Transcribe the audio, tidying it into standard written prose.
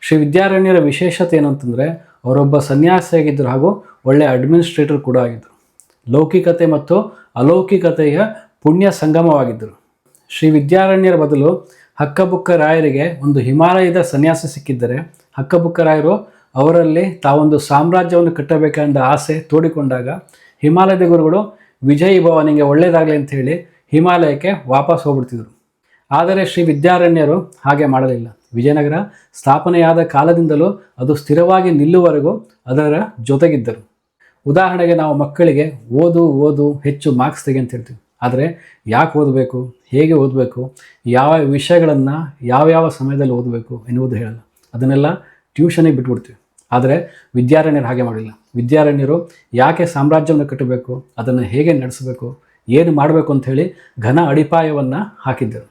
ಶ್ರೀ ವಿದ್ಯಾರಣ್ಯರ ವಿಶೇಷತೆ ಏನಂತಂದರೆ ಅವರೊಬ್ಬ ಸನ್ಯಾಸಿಯಾಗಿದ್ದರು ಹಾಗೂ ಒಳ್ಳೆಯ ಅಡ್ಮಿನಿಸ್ಟ್ರೇಟರ್ ಕೂಡ ಆಗಿದ್ದರು. ಲೌಕಿಕತೆ ಮತ್ತು ಅಲೌಕಿಕತೆಯ ಪುಣ್ಯ ಸಂಗಮವಾಗಿದ್ದರು. ಶ್ರೀ ವಿದ್ಯಾರಣ್ಯರ ಬದಲು ಹಕ್ಕಬುಕ್ಕ ರಾಯರಿಗೆ ಒಂದು ಹಿಮಾಲಯದ ಸನ್ಯಾಸಿ ಸಿಕ್ಕಿದ್ದರೆ ಹಕ್ಕಬುಕ್ಕ ರಾಯರು ಅವರಲ್ಲಿ ತಾವೊಂದು ಸಾಮ್ರಾಜ್ಯವನ್ನು ಕಟ್ಟಬೇಕೆಂದ ಆಸೆ ತೋಡಿಕೊಂಡಾಗ ಹಿಮಾಲಯದ ಗುರುಗಳು ವಿಜಯ್ ಭವ, ನಿಮಗೆ ಒಳ್ಳೆಯದಾಗಲಿ ಅಂತ ಹೇಳಿ ಹಿಮಾಲಯಕ್ಕೆ ವಾಪಸ್ ಹೋಗ್ಬಿಡ್ತಿದ್ರು. ಆದರೆ ಶ್ರೀ ವಿದ್ಯಾರಣ್ಯರು ಹಾಗೆ ಮಾಡಲಿಲ್ಲ. ವಿಜಯನಗರ ಸ್ಥಾಪನೆಯಾದ ಕಾಲದಿಂದಲೂ ಅದು ಸ್ಥಿರವಾಗಿ ನಿಲ್ಲುವವರೆಗೂ ಅದರ ಜೊತೆಗಿದ್ದರು. ಉದಾಹರಣೆಗೆ ನಾವು ಮಕ್ಕಳಿಗೆ ಓದು ಹೆಚ್ಚು ಮಾರ್ಕ್ಸ್ ತೆಗೆ ಅಂತ ಹೇಳ್ತೀವಿ. ಆದರೆ ಯಾಕೆ ಓದಬೇಕು, ಹೇಗೆ ಓದಬೇಕು, ಯಾವ ವಿಷಯಗಳನ್ನು ಯಾವ ಸಮಯದಲ್ಲಿ ಓದಬೇಕು ಎನ್ನುವುದು ಹೇಳಲ್ಲ. ಅದನ್ನೆಲ್ಲ ಟ್ಯೂಷನಿಗೆ ಬಿಟ್ಬಿಡ್ತೀವಿ. ಆದರೆ ವಿದ್ಯಾರಣ್ಯರು ಹಾಗೆ ಮಾಡಲಿಲ್ಲ. ವಿದ್ಯಾರಣ್ಯರು ಯಾಕೆ ಸಾಮ್ರಾಜ್ಯವನ್ನು ಕಟ್ಟಬೇಕು, ಅದನ್ನು ಹೇಗೆ ನಡೆಸಬೇಕು, ಏನು ಮಾಡಬೇಕು ಅಂಥೇಳಿ ಘನ ಅಡಿಪಾಯವನ್ನು ಹಾಕಿದ್ದರು.